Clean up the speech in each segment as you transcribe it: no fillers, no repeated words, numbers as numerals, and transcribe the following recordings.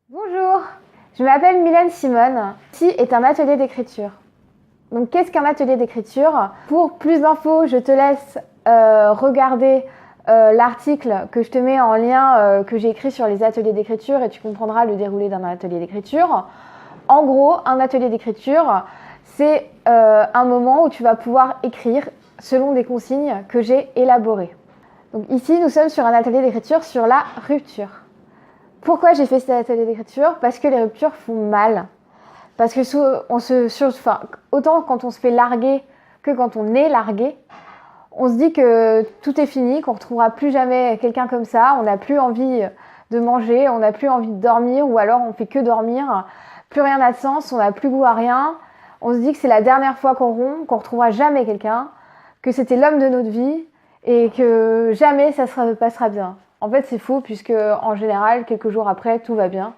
Bonjour, je m'appelle Mylène Simone. Ici est un atelier d'écriture. Donc qu'est-ce qu'un atelier d'écriture? Pour plus d'infos, je te laisse regarder l'article que je te mets en lien que j'ai écrit sur les ateliers d'écriture et tu comprendras le déroulé d'un atelier d'écriture. En gros, un atelier d'écriture, c'est un moment où tu vas pouvoir écrire selon des consignes que j'ai élaborées. Donc ici, nous sommes sur un atelier d'écriture sur la rupture. Pourquoi j'ai fait cet atelier d'écriture? Parce que les ruptures font mal. Parce que autant quand on se fait larguer que quand on est largué, on se dit que tout est fini, qu'on ne retrouvera plus jamais quelqu'un comme ça, on n'a plus envie de manger, on n'a plus envie de dormir, ou alors on fait que dormir, plus rien n'a de sens, on n'a plus goût à rien, on se dit que c'est la dernière fois qu'on rompt, qu'on retrouvera jamais quelqu'un, que c'était l'homme de notre vie, et que jamais ça se passera bien. En fait, c'est faux, puisque en général, quelques jours après, tout va bien,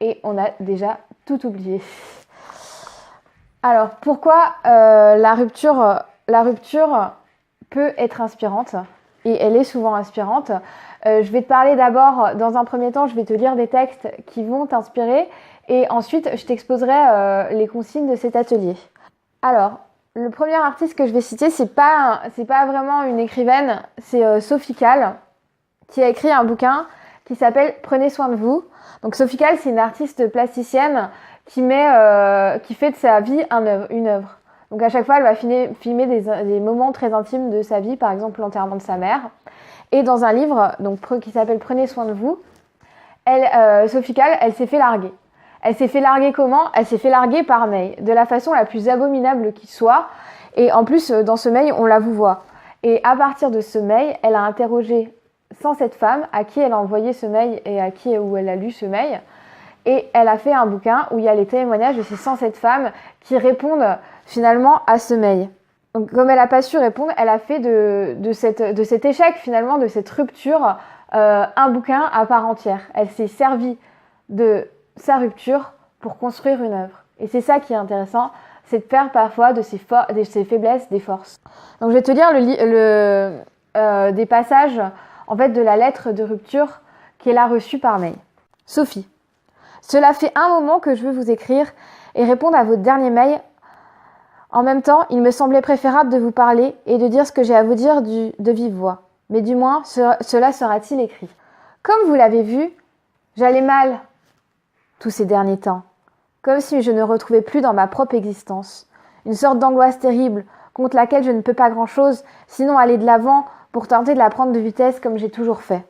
et on a déjà tout oublié. Alors, pourquoi la rupture peut être inspirante, et elle est souvent inspirante. Je vais te parler d'abord, dans un premier temps, je vais te lire des textes qui vont t'inspirer, et ensuite, je t'exposerai les consignes de cet atelier. Alors, le premier artiste que je vais citer, c'est pas vraiment une écrivaine, c'est Sophie Calle, qui a écrit un bouquin qui s'appelle « Prenez soin de vous ». Donc Sophie Calle, c'est une artiste plasticienne qui fait de sa vie une œuvre. Donc à chaque fois, elle va filmer des moments très intimes de sa vie, par exemple l'enterrement de sa mère. Et dans un livre qui s'appelle « Prenez soin de vous », Sophie Calle, elle s'est fait larguer. Elle s'est fait larguer comment? Elle s'est fait larguer par mail, de la façon la plus abominable qui soit. Et en plus, dans ce mail, on la vous voit. Et à partir de ce mail, elle a interrogé 107 femmes à qui elle a envoyé ce mail et où elle a lu ce mail. Et elle a fait un bouquin où il y a les témoignages de ces 107 femmes qui répondent finalement à ce mail. Donc comme elle n'a pas su répondre, elle a fait de cet échec finalement, de cette rupture, un bouquin à part entière. Elle s'est servie de sa rupture pour construire une œuvre. Et c'est ça qui est intéressant, c'est de faire parfois de ses faiblesses des forces. Donc je vais te lire des passages en fait, de la lettre de rupture qu'elle a reçue par mail. Sophie, cela fait un moment que je veux vous écrire et répondre à votre dernier mail. En même temps, il me semblait préférable de vous parler et de dire ce que j'ai à vous dire de vive voix. Mais du moins, cela sera-t-il écrit. Comme vous l'avez vu, j'allais mal tous ces derniers temps, comme si je ne retrouvais plus dans ma propre existence. Une sorte d'angoisse terrible contre laquelle je ne peux pas grand-chose, sinon aller de l'avant pour tenter de la prendre de vitesse comme j'ai toujours fait.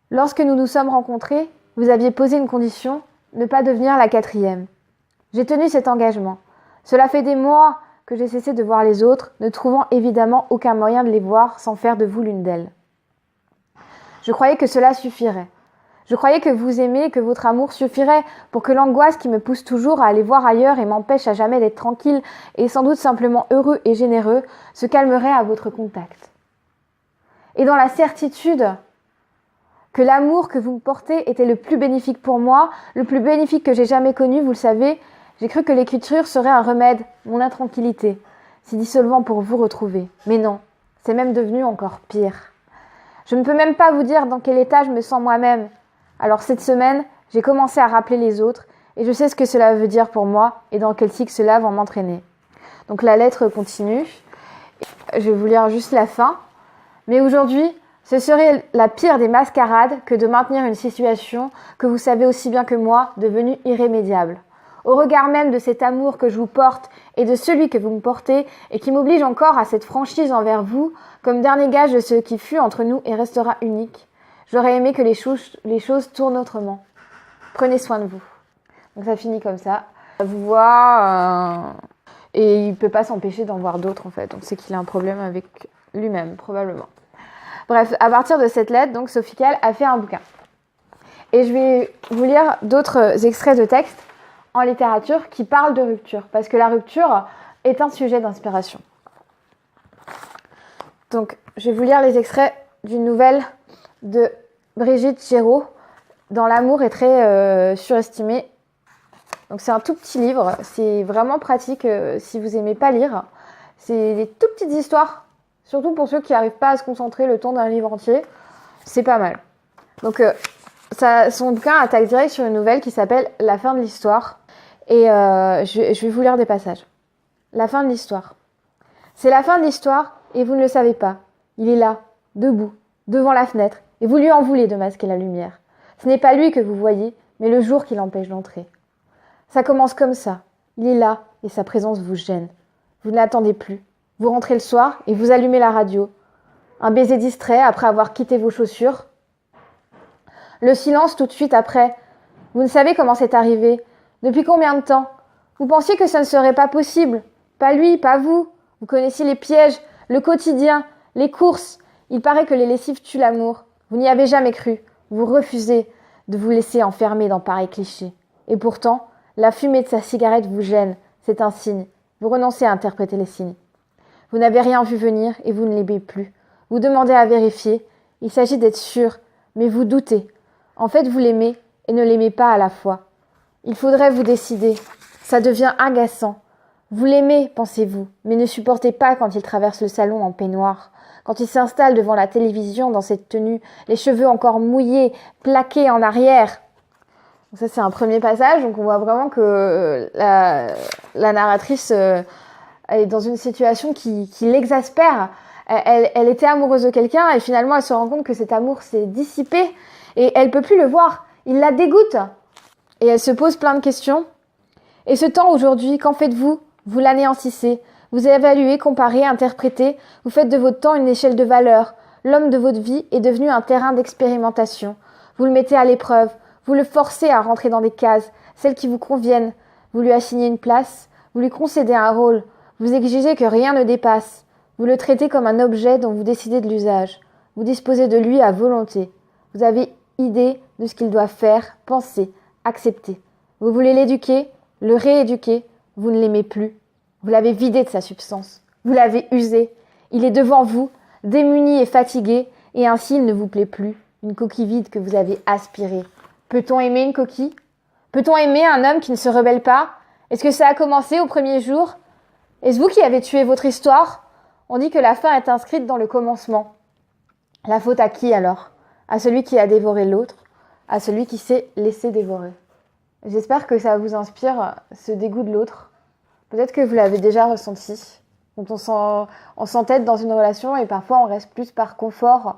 Lorsque nous nous sommes rencontrés, vous aviez posé une condition, ne pas devenir la quatrième. J'ai tenu cet engagement. Cela fait des mois que j'ai cessé de voir les autres, ne trouvant évidemment aucun moyen de les voir sans faire de vous l'une d'elles. Je croyais que cela suffirait. Je croyais que vous aimez, que votre amour suffirait pour que l'angoisse qui me pousse toujours à aller voir ailleurs et m'empêche à jamais d'être tranquille et sans doute simplement heureux et généreux se calmerait à votre contact. Et dans la certitude que l'amour que vous me portez était le plus bénéfique pour moi, le plus bénéfique que j'ai jamais connu, vous le savez, j'ai cru que l'écriture serait un remède, mon intranquillité, si dissolvant pour vous retrouver. Mais non, c'est même devenu encore pire. Je ne peux même pas vous dire dans quel état je me sens moi-même. Alors cette semaine, j'ai commencé à rappeler les autres et je sais ce que cela veut dire pour moi et dans quel cycle cela va m'entraîner. Donc la lettre continue. Je vais vous lire juste la fin. Mais aujourd'hui, ce serait la pire des mascarades que de maintenir une situation que vous savez aussi bien que moi devenue irrémédiable. Au regard même de cet amour que je vous porte et de celui que vous me portez et qui m'oblige encore à cette franchise envers vous, comme dernier gage de ce qui fut entre nous et restera unique, j'aurais aimé que les choses tournent autrement. Prenez soin de vous. Donc ça finit comme ça. Vous voit et il ne peut pas s'empêcher d'en voir d'autres en fait. Donc c'est qu'il a un problème avec lui-même probablement. Bref, à partir de cette lettre, donc Sophie Calle a fait un bouquin. Et je vais vous lire d'autres extraits de textes en littérature qui parlent de rupture, parce que la rupture est un sujet d'inspiration. Donc, je vais vous lire les extraits d'une nouvelle de Brigitte Giraud, dans L'amour est très surestimé. Donc, c'est un tout petit livre, c'est vraiment pratique si vous aimez pas lire. C'est des tout petites histoires, surtout pour ceux qui n'arrivent pas à se concentrer le temps d'un livre entier. C'est pas mal. Donc, son bouquin attaque direct sur une nouvelle qui s'appelle La fin de l'histoire. Et je vais vous lire des passages. La fin de l'histoire. C'est la fin de l'histoire et vous ne le savez pas. Il est là, debout, devant la fenêtre, et vous lui en voulez de masquer la lumière. Ce n'est pas lui que vous voyez, mais le jour qui l'empêche d'entrer. Ça commence comme ça. Il est là et sa présence vous gêne. Vous ne l'attendez plus. Vous rentrez le soir et vous allumez la radio. Un baiser distrait après avoir quitté vos chaussures. Le silence tout de suite après. Vous ne savez comment c'est arrivé. Depuis combien de temps? Vous pensiez que ça ne serait pas possible. Pas lui, pas vous. Vous connaissiez les pièges, le quotidien, les courses. Il paraît que les lessives tuent l'amour. Vous n'y avez jamais cru. Vous refusez de vous laisser enfermer dans pareils clichés. Et pourtant, la fumée de sa cigarette vous gêne. C'est un signe. Vous renoncez à interpréter les signes. Vous n'avez rien vu venir et vous ne l'aimez plus. Vous demandez à vérifier. Il s'agit d'être sûr, mais vous doutez. En fait, vous l'aimez et ne l'aimez pas à la fois. Il faudrait vous décider. Ça devient agaçant. Vous l'aimez, pensez-vous, mais ne supportez pas quand il traverse le salon en peignoir, quand il s'installe devant la télévision dans cette tenue, les cheveux encore mouillés, plaqués en arrière. Donc ça, c'est un premier passage. Donc on voit vraiment que la narratrice est dans une situation qui l'exaspère. Elle était amoureuse de quelqu'un et finalement elle se rend compte que cet amour s'est dissipé et elle peut plus le voir. Il la dégoûte et elle se pose plein de questions. Et ce temps aujourd'hui, qu'en faites-vous? Vous l'anéantissez, vous évaluez, comparez, interprétez, vous faites de votre temps une échelle de valeur. L'homme de votre vie est devenu un terrain d'expérimentation. Vous le mettez à l'épreuve, vous le forcez à rentrer dans des cases, celles qui vous conviennent. Vous lui assignez une place, vous lui concédez un rôle, vous exigez que rien ne dépasse. Vous le traitez comme un objet dont vous décidez de l'usage. Vous disposez de lui à volonté. Vous avez idée de ce qu'il doit faire, penser, accepter. Vous voulez l'éduquer, le rééduquer. Vous ne l'aimez plus. Vous l'avez vidé de sa substance. Vous l'avez usé. Il est devant vous, démuni et fatigué, et ainsi il ne vous plaît plus. Une coquille vide que vous avez aspirée. Peut-on aimer une coquille? Peut-on aimer un homme qui ne se rebelle pas? Est-ce que ça a commencé au premier jour? Est-ce vous qui avez tué votre histoire? On dit que la fin est inscrite dans le commencement. La faute à qui alors? À celui qui a dévoré l'autre, à celui qui s'est laissé dévorer. J'espère que ça vous inspire ce dégoût de l'autre. Peut-être que vous l'avez déjà ressenti. Quand on s'entête dans une relation et parfois on reste plus par confort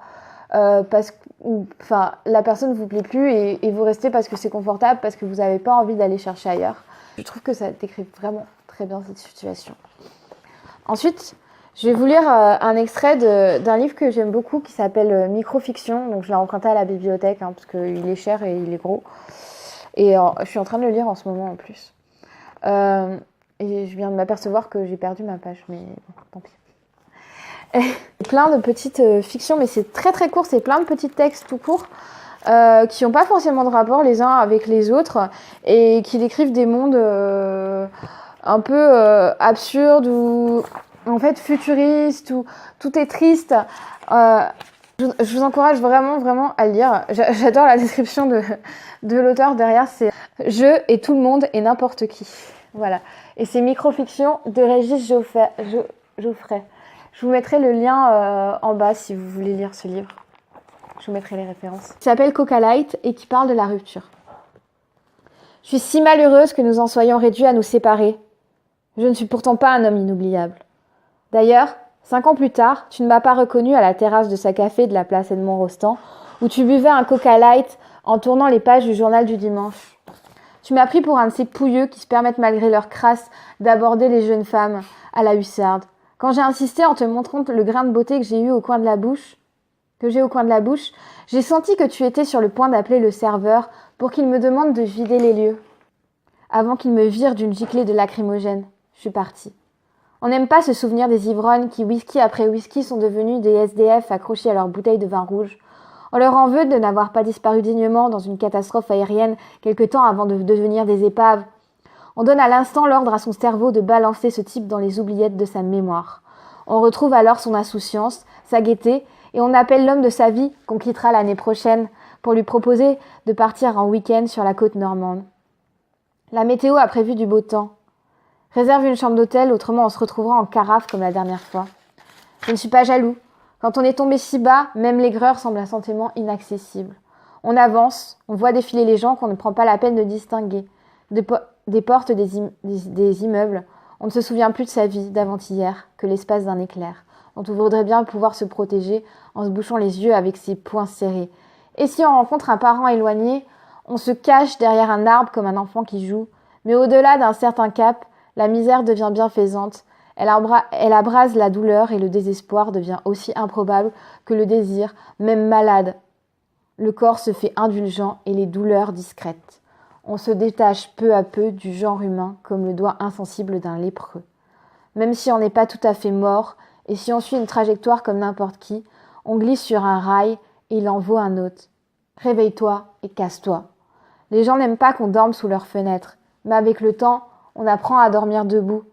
parce que la personne ne vous plaît plus et vous restez parce que c'est confortable, parce que vous n'avez pas envie d'aller chercher ailleurs. Je trouve que ça décrit vraiment très bien cette situation. Ensuite, je vais vous lire un extrait d'un livre que j'aime beaucoup qui s'appelle Microfiction. Donc je l'ai emprunté à la bibliothèque parce qu'il est cher et il est gros. Et je suis en train de le lire en ce moment en plus. Et je viens de m'apercevoir que j'ai perdu ma page, mais bon, tant pis. Plein de petites fictions, mais c'est très très court, c'est plein de petits textes tout courts qui n'ont pas forcément de rapport les uns avec les autres et qui décrivent des mondes un peu absurdes ou en fait futuristes, où tout est triste. Je vous encourage vraiment à le lire. J'adore la description de l'auteur derrière, c'est « Je et tout le monde et n'importe qui ». Voilà. Et c'est Microfiction de Régis Geoffrey. Je vous mettrai le lien en bas si vous voulez lire ce livre. Je vous mettrai les références. Il s'appelle Coca Light et qui parle de la rupture. Je suis si malheureuse que nous en soyons réduits à nous séparer. Je ne suis pourtant pas un homme inoubliable. D'ailleurs, 5 ans plus tard, tu ne m'as pas reconnue à la terrasse de sa café de la place Edmond-Rostand, où tu buvais un Coca Light en tournant les pages du journal du dimanche. Tu m'as pris pour un de ces pouilleux qui se permettent malgré leur crasse d'aborder les jeunes femmes à la hussarde. Quand j'ai insisté en te montrant le grain de beauté que j'ai au coin de la bouche, j'ai senti que tu étais sur le point d'appeler le serveur pour qu'il me demande de vider les lieux. Avant qu'il me vire d'une giclée de lacrymogène, je suis partie. On n'aime pas se souvenir des ivrognes qui, whisky après whisky, sont devenus des SDF accrochés à leur bouteille de vin rouge. On leur en veut de n'avoir pas disparu dignement dans une catastrophe aérienne quelque temps avant de devenir des épaves. On donne à l'instant l'ordre à son cerveau de balancer ce type dans les oubliettes de sa mémoire. On retrouve alors son insouciance, sa gaieté, et on appelle l'homme de sa vie qu'on quittera l'année prochaine pour lui proposer de partir en week-end sur la côte normande. La météo a prévu du beau temps. Réserve une chambre d'hôtel, autrement on se retrouvera en carafe comme la dernière fois. Je ne suis pas jaloux. Quand on est tombé si bas, même l'aigreur semble un sentiment inaccessible. On avance, on voit défiler les gens qu'on ne prend pas la peine de distinguer. Des portes des immeubles. On ne se souvient plus de sa vie d'avant-hier que l'espace d'un éclair. On voudrait bien pouvoir se protéger en se bouchant les yeux avec ses poings serrés. Et si on rencontre un parent éloigné, on se cache derrière un arbre comme un enfant qui joue. Mais au-delà d'un certain cap, la misère devient bienfaisante. Elle abrase la douleur et le désespoir devient aussi improbable que le désir, même malade. Le corps se fait indulgent et les douleurs discrètes. On se détache peu à peu du genre humain comme le doigt insensible d'un lépreux. Même si on n'est pas tout à fait mort et si on suit une trajectoire comme n'importe qui, on glisse sur un rail et il en vaut un autre. Réveille-toi et casse-toi. Les gens n'aiment pas qu'on dorme sous leurs fenêtres, mais avec le temps, on apprend à dormir debout.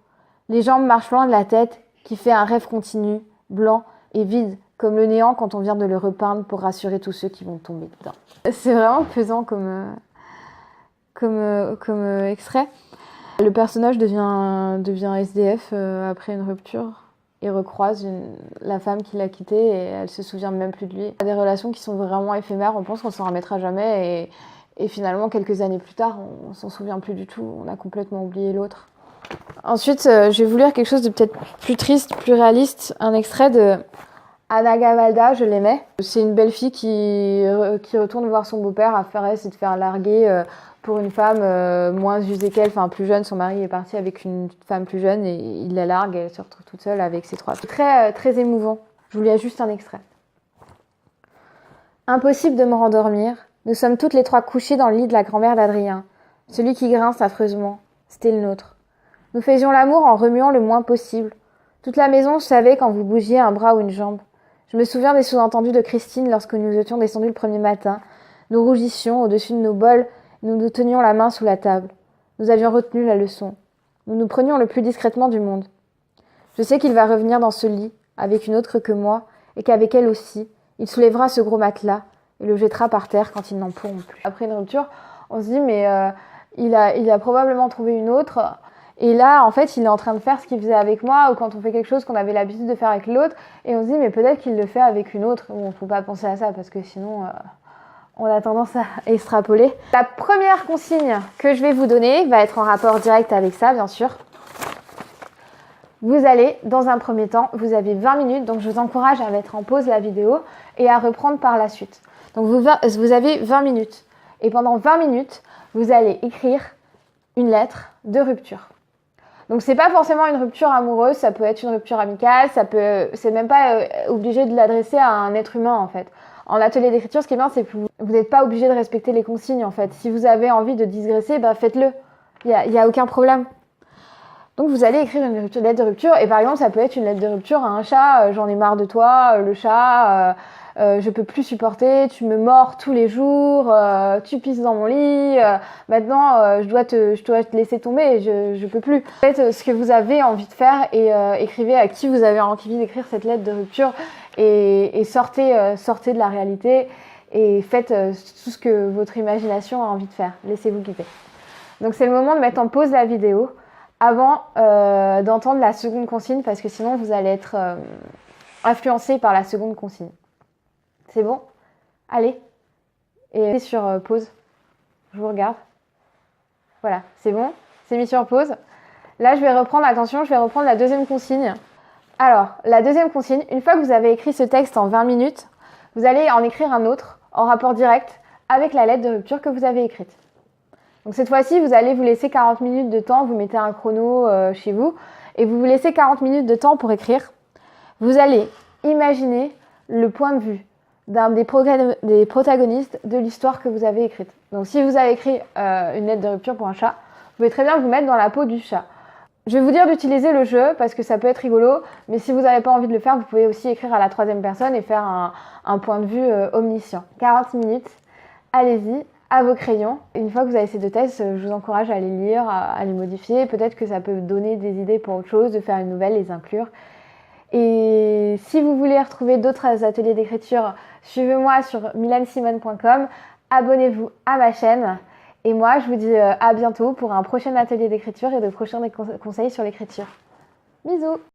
Les jambes marchent loin de la tête, qui fait un rêve continu, blanc et vide, comme le néant quand on vient de le repeindre pour rassurer tous ceux qui vont tomber dedans. C'est vraiment pesant comme extrait. Le personnage devient SDF après une rupture et recroise la femme qui l'a quitté et elle se souvient même plus de lui. Il y a des relations qui sont vraiment éphémères, on pense qu'on s'en remettra jamais et finalement quelques années plus tard on s'en souvient plus du tout, on a complètement oublié l'autre. Ensuite, je vais vous lire quelque chose de peut-être plus triste, plus réaliste, un extrait de Anna Gavalda, je l'aimais. C'est une belle fille qui retourne voir son beau-père après essayer de faire larguer pour une femme moins usée qu'elle, enfin plus jeune. Son mari est parti avec une femme plus jeune et il la largue, elle se retrouve toute seule avec ses 3 filles. Très, très émouvant. Je vous lis juste un extrait. Impossible de me rendormir. Nous sommes toutes les 3 couchées dans le lit de la grand-mère d'Adrien. Celui qui grince affreusement. C'était le nôtre. Nous faisions l'amour en remuant le moins possible. Toute la maison savait quand vous bougiez un bras ou une jambe. Je me souviens des sous-entendus de Christine lorsque nous étions descendus le premier matin. Nous rougissions au-dessus de nos bols, nous nous tenions la main sous la table. Nous avions retenu la leçon. Nous nous prenions le plus discrètement du monde. Je sais qu'il va revenir dans ce lit, avec une autre que moi, et qu'avec elle aussi, il soulèvera ce gros matelas et le jettera par terre quand ils n'en pourront plus. Après une rupture, on se dit mais il a probablement trouvé une autre. Et là, en fait, il est en train de faire ce qu'il faisait avec moi ou quand on fait quelque chose qu'on avait l'habitude de faire avec l'autre. Et on se dit, mais peut-être qu'il le fait avec une autre. Bon, faut pas penser à ça parce que sinon, on a tendance à extrapoler. La première consigne que je vais vous donner va être en rapport direct avec ça, bien sûr. Vous allez, dans un premier temps, vous avez 20 minutes. Donc, je vous encourage à mettre en pause la vidéo et à reprendre par la suite. Donc, vous avez 20 minutes. Et pendant 20 minutes, vous allez écrire une lettre de rupture. Donc c'est pas forcément une rupture amoureuse, ça peut être une rupture amicale, c'est même pas obligé de l'adresser à un être humain en fait. En atelier d'écriture, ce qui est bien, c'est que vous n'êtes pas obligé de respecter les consignes en fait. Si vous avez envie de digresser, bah faites-le. Il y a aucun problème. Donc vous allez écrire une lettre de rupture et par exemple ça peut être une lettre de rupture à un chat, j'en ai marre de toi, le chat, je peux plus supporter, tu me mords tous les jours, tu pisses dans mon lit, maintenant je dois te laisser tomber, je peux plus. Faites ce que vous avez envie de faire et écrivez à qui vous avez envie d'écrire cette lettre de rupture et sortez de la réalité et faites tout ce que votre imagination a envie de faire. Laissez-vous guider. Donc c'est le moment de mettre en pause la vidéo avant d'entendre la seconde consigne parce que sinon vous allez être influencé par la seconde consigne. C'est bon? Allez. Et sur pause. Je vous regarde. Voilà, c'est bon? C'est mis sur pause. Là, je vais reprendre la deuxième consigne. Alors, la deuxième consigne, une fois que vous avez écrit ce texte en 20 minutes, vous allez en écrire un autre en rapport direct avec la lettre de rupture que vous avez écrite. Donc cette fois-ci, vous allez vous laisser 40 minutes de temps, vous mettez un chrono chez vous, et vous vous laissez 40 minutes de temps pour écrire. Vous allez imaginer le point de vue d'un des protagonistes de l'histoire que vous avez écrite. Donc si vous avez écrit une lettre de rupture pour un chat, vous pouvez très bien vous mettre dans la peau du chat. Je vais vous dire d'utiliser le jeu parce que ça peut être rigolo, mais si vous n'avez pas envie de le faire, vous pouvez aussi écrire à la troisième personne et faire un point de vue omniscient. 40 minutes, allez-y, à vos crayons. Une fois que vous avez ces 2 textes, je vous encourage à les lire, à les modifier. Peut-être que ça peut donner des idées pour autre chose, de faire une nouvelle, les inclure. Et si vous voulez retrouver d'autres ateliers d'écriture, suivez-moi sur milensimone.com, abonnez-vous à ma chaîne. Et moi, je vous dis à bientôt pour un prochain atelier d'écriture et de prochains conseils sur l'écriture. Bisous!